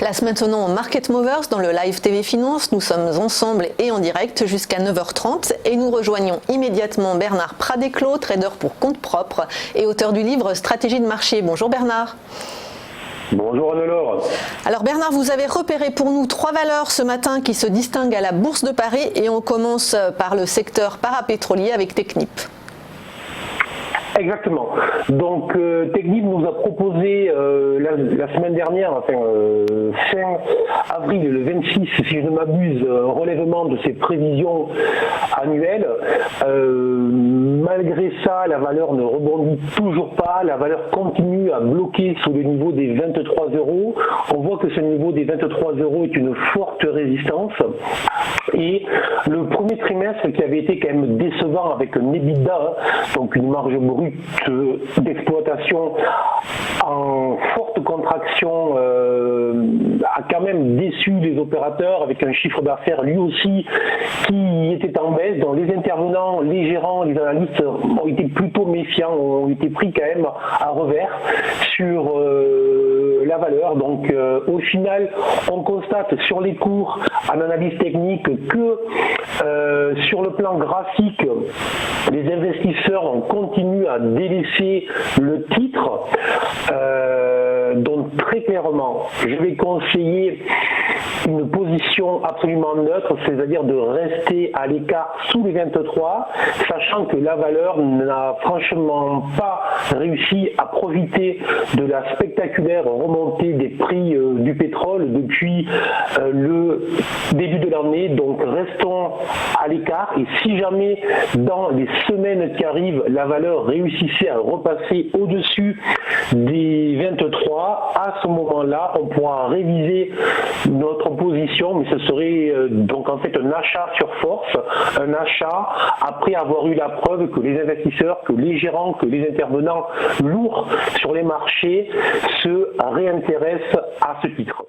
Place maintenant en Market Movers dans le Live TV Finance. Nous sommes ensemble et en direct jusqu'à 9h30 et nous rejoignons immédiatement Bernard Pradeclos, trader pour compte propre et auteur du livre Stratégie de marché. Bonjour Bernard. Bonjour Anne-Laure. Alors Bernard, vous avez repéré pour nous 3 valeurs ce matin qui se distinguent à la Bourse de Paris et on commence par le secteur parapétrolier avec Technip. Exactement. Donc Technip nous a proposé la semaine dernière, fin avril, le 26, si je ne m'abuse, un relèvement de ses prévisions annuelles. Malgré ça, la valeur ne rebondit toujours pas. La valeur continue à bloquer sous le niveau des 23 €. On voit que ce niveau des 23 € est une forte résistance. Et le premier trimestre qui avait été quand même décevant avec un EBITDA, donc une marge brute d'exploitation en forte contraction, a quand même déçu les opérateurs avec un chiffre d'affaires lui aussi qui était en baisse. Donc les intervenants, les gérants, les analystes ont été plutôt méfiants, ont été pris quand même à revers sur la valeur. Donc au final, on constate sur les cours en analyse technique que sur le plan graphique, les investisseurs continuent à délaisser le titre. Donc très clairement, je vais conseiller une position absolument neutre, c'est-à-dire de rester à l'écart sous les 23, sachant que la valeur n'a franchement pas réussi à profiter de la spectaculaire remontée des prix du pétrole depuis le début de l'année. Donc restons à l'écart et si jamais dans les semaines qui arrivent, la valeur réussissait à repasser au-dessus des 23, à ce moment-là, on pourra réviser notre position, mais ce serait donc en fait un achat sur force, un achat après avoir eu la preuve que les investisseurs, que les gérants, que les intervenants lourds sur les marchés se réintéressent à ce titre.